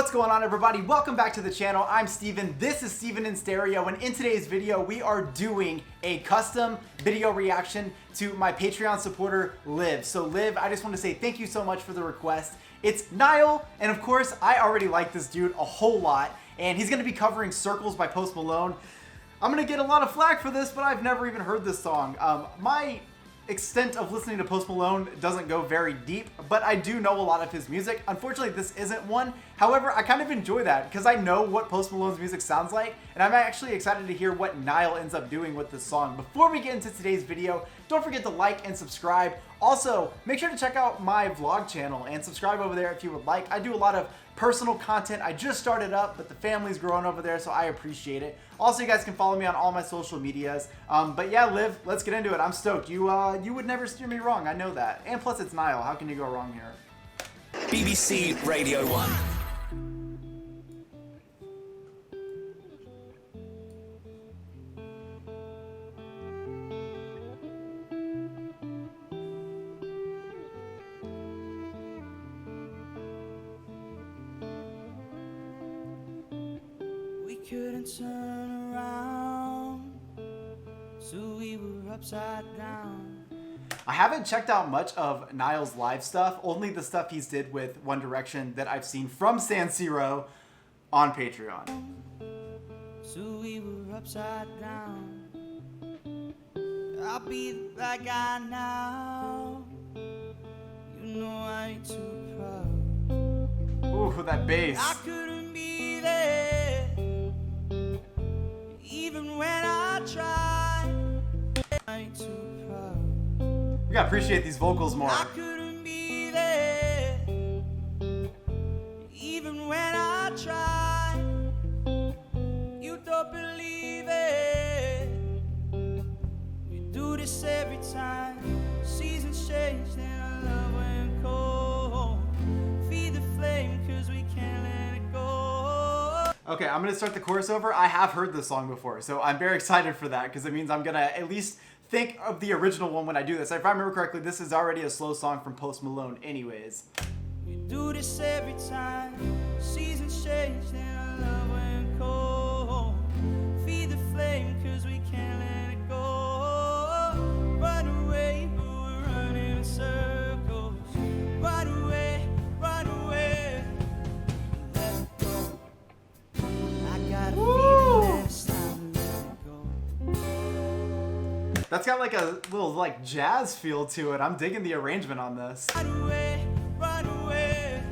What's going on, everybody? Welcome back to the channel. I'm Steven. This is Steven in Stereo, and in today's video we are doing a custom video reaction to my Patreon supporter Liv. So Liv, I just want to say thank you so much for the request. It's Niall, and of course I already like this dude a whole lot, and he's going to be covering Circles by Post Malone. I'm going to get a lot of flack for this, but I've never even heard this song. My extent of listening to Post Malone doesn't go very deep, but I do know a lot of his music. Unfortunately, this isn't one. However, I kind of enjoy that because I know what Post Malone's music sounds like, and I'm actually excited to hear what Niall ends up doing with this song. Before we get into today's video, don't forget to like and subscribe. Also, make sure to check out my vlog channel and subscribe over there if you would like. I do a lot of personal content. I just started up, but the family's growing over there, so I appreciate it. Also, you guys can follow me on all my social medias. But yeah, Liv, let's get into it. I'm stoked. You would never steer me wrong. I know that. And plus, it's Niall. How can you go wrong here? BBC Radio 1. Couldn't turn around, so we were upside down. I haven't checked out much of Niall's live stuff, only the stuff he's did with One Direction that I've seen from San Siro on Patreon. So we were upside down. I'll be the bad guy now. You know I ain't too proud. Ooh, that bass. I couldn't be there. Even when I try, I ain't too proud. We gotta appreciate these vocals more. I couldn't be there. Even when I try, you don't believe it. We do this every time. Seasons change and our love went cold. Feed the flame 'cause we can't let it go. Okay, I'm gonna start the chorus over. I have heard this song before, so I'm very excited for that because it means I'm gonna at least think of the original one when I do this. If I remember correctly, this is already a slow song from Post Malone anyways. We do this every time. Seasons change and our love went cold. Feed the flame 'cause we can't let it go. Run away, but we're running in circles. Run away, run away. Let it go. I got a feeling that it's time to let it go. That's got like a little like jazz feel to it. I'm digging the arrangement on this. Run away, run away.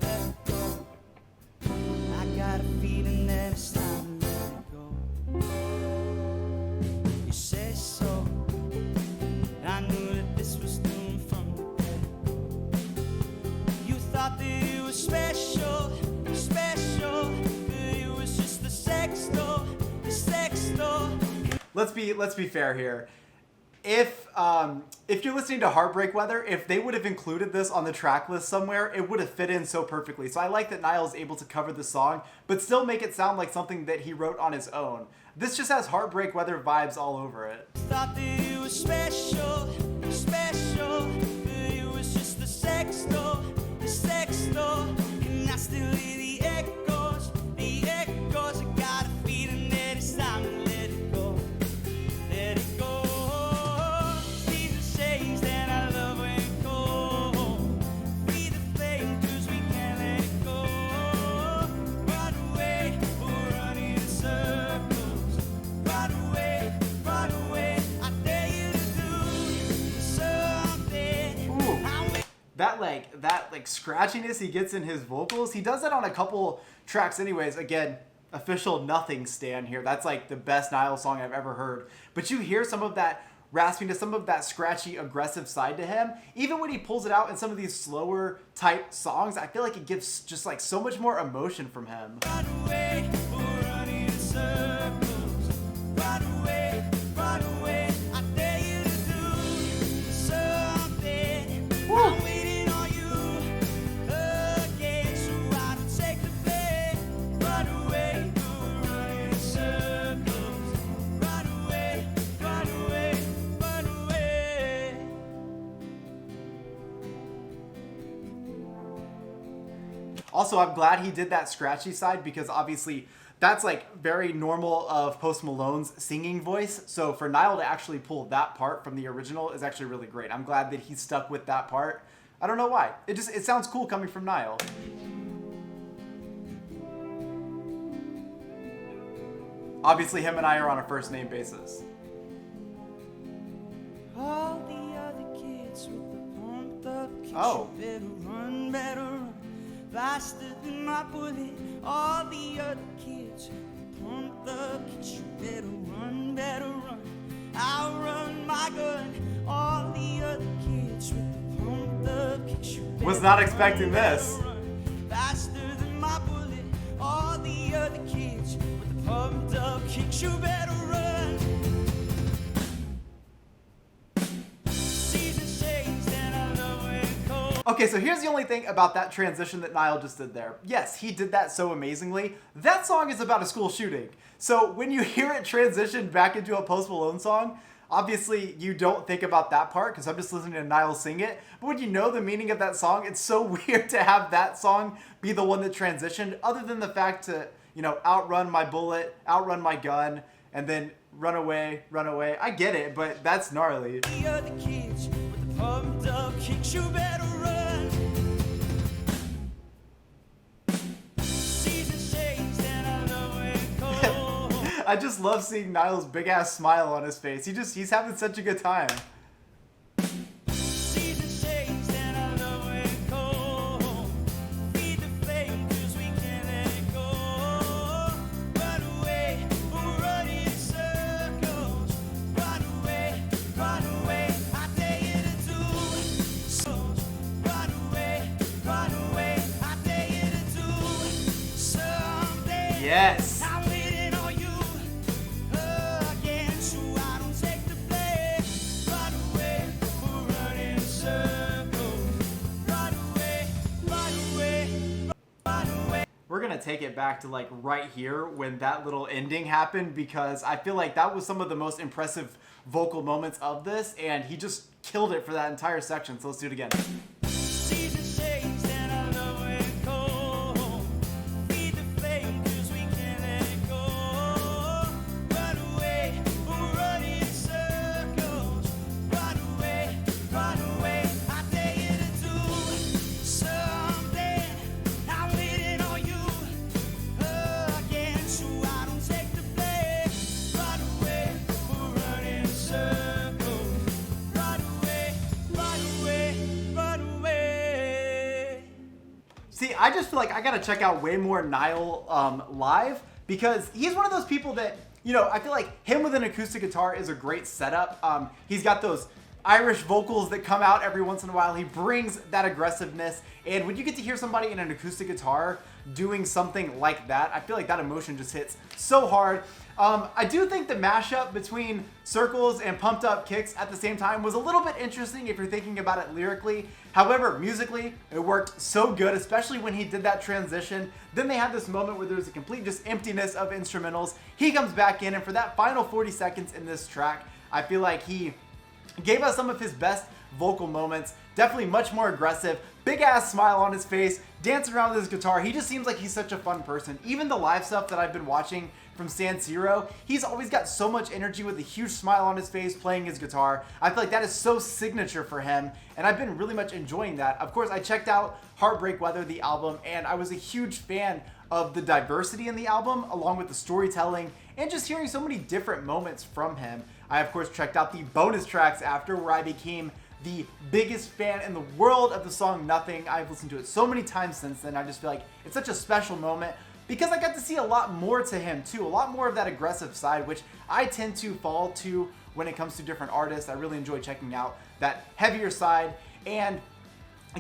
Let it go. I got a feeling that it's time to let it go. You say so. I knew that this was doomed from the get-go. You thought that it was special, special, but it was just the sex doll, the sex doll. Let's be fair here. If you're listening to Heartbreak Weather, if they would have included this on the track list somewhere, it would have fit in so perfectly. So I like that Niall's able to cover the song, but still make it sound like something that he wrote on his own. This just has Heartbreak Weather vibes all over it. Thought that it was special, special, but it was just the sex doll, and I still hear the echoes, the echoes. I got a feeling that it's time to let it go, let it go. Seasons change and our love went cold. Feed the flame 'cause we can't let it go. Run away, we're running in circles. Run away, run away. I dare you to do something. Ooh. That scratchiness he gets in his vocals, he does that on a couple tracks anyways. Again, official nothing stand here. That's like the best Niall song I've ever heard. But you hear some of that raspiness, some of that scratchy, aggressive side to him. Even when he pulls it out in some of these slower type songs, I feel like it gives just like so much more emotion from him. Run away, we're running in circles. Run away, run away. I dare you to do something. I'm waiting on you again, so I don't take the blame. Run away, we're running in circles. Run away, run away, run away. Also, I'm glad he did that scratchy side because obviously that's like very normal of Post Malone's singing voice. So for Niall to actually pull that part from the original is actually really great. I'm glad that he stuck with that part. I don't know why. It sounds cool coming from Niall. Obviously, him and I are on a first name basis. All the other kids with the pumped up kicks, Oh. you better run, faster than my bullet. All the other kids with the pumped up kicks, you better run. I'll run my gun. All the other kids with the pumped up kicks, you better Was not expecting this. run, faster than my bullet. All the other kids with the pumped up kicks, you better run. Season changed and I love when it cold. Okay, so here's the only thing about that transition that Niall just did there. Yes, he did that so amazingly. That song is about a school shooting. So when you hear it transition back into a Post Malone song, obviously you don't think about that part because I'm just listening to Niall sing it. But when you know the meaning of that song, it's so weird to have that song be the one that transitioned, other than the fact to, you know, outrun my bullet, outrun my gun, and then run away. I get it, but that's gnarly. The other kids with the pumped up kicks, you better run. Seasons changed and I love when it cold. I just love seeing Niall's big ass smile on his face. He's having such a good time. Seasons changed and I love when it cold. Feed the flame 'cause we can't let it go. Run away, we'll run in circles. Run away, I dare you to do. So run away, I dare you to do. Someday. Yes. I'm waiting on you again, so I don't take the blame. Run away, we'll run in circles. Run away. We're gonna take it back to like right here when that little ending happened, because I feel like that was some of the most impressive vocal moments of this, and he just killed it for that entire section. So let's do it again. Seasons changed and I love when it cold. Feed the flame 'cause we can't let it go. Run away, we'll run in circles. Run away, I dare you to do. Someday I'm waiting on you again, so I don't take the blame. Run away, we'll run in circles. Run away. See, I just feel like I gotta check out way more Niall live, because he's one of those people that, you know, I feel like him with an acoustic guitar is a great setup. He's got those Irish vocals that come out every once in a while. He brings that aggressiveness, and when you get to hear somebody in an acoustic guitar doing something like that, I feel like that emotion just hits so hard. I do think the mashup between Circles and Pumped Up Kicks at the same time was a little bit interesting if you're thinking about it lyrically. However, musically, it worked so good, especially when he did that transition. Then they had this moment where there's a complete just emptiness of instrumentals. He comes back in, and for that final 40 seconds in this track, I feel like he gave us some of his best vocal moments. Definitely much more aggressive, big ass smile on his face, dancing around with his guitar. He just seems like he's such a fun person. Even the live stuff that I've been watching from San Siro, he's always got so much energy with a huge smile on his face playing his guitar. I feel like that is so signature for him, and I've been really much enjoying that. Of course, I checked out Heartbreak Weather, the album, and I was a huge fan of the diversity in the album, along with the storytelling, and just hearing so many different moments from him. I, of course, checked out the bonus tracks after, where I became the biggest fan in the world of the song Nothing. I've listened to it so many times since then. I just feel like it's such a special moment, because I got to see a lot more to him too, a lot more of that aggressive side, which I tend to fall to when it comes to different artists. I really enjoy checking out that heavier side, and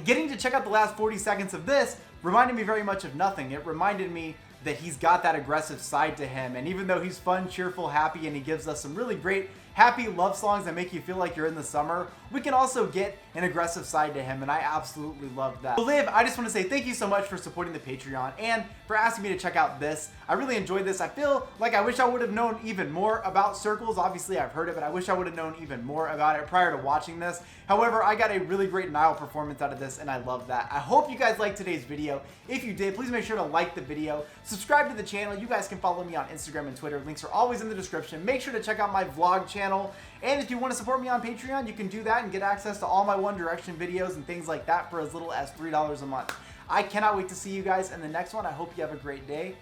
getting to check out the last 40 seconds of this reminded me very much of Nothing. It reminded me that he's got that aggressive side to him, and even though he's fun, cheerful, happy, and he gives us some really great happy love songs that make you feel like you're in the summer, we can also get an aggressive side to him, and I absolutely love that. So Liv, I just want to say thank you so much for supporting the Patreon and for asking me to check out this. I really enjoyed this. I feel like I wish I would have known even more about circles. Obviously, I've heard it, but I wish I would have known even more about it prior to watching this. However, I got a really great Niall performance out of this, and I love that. I hope you guys liked today's video. If you did, please make sure to like the video, subscribe to the channel. You guys can follow me on Instagram and Twitter. Links are always in the description. Make sure to check out my vlog channel. And if you want to support me on Patreon, you can do that and get access to all my One Direction videos and things like that for as little as $3 a month. I cannot wait to see you guys in the next one. I hope you have a great day.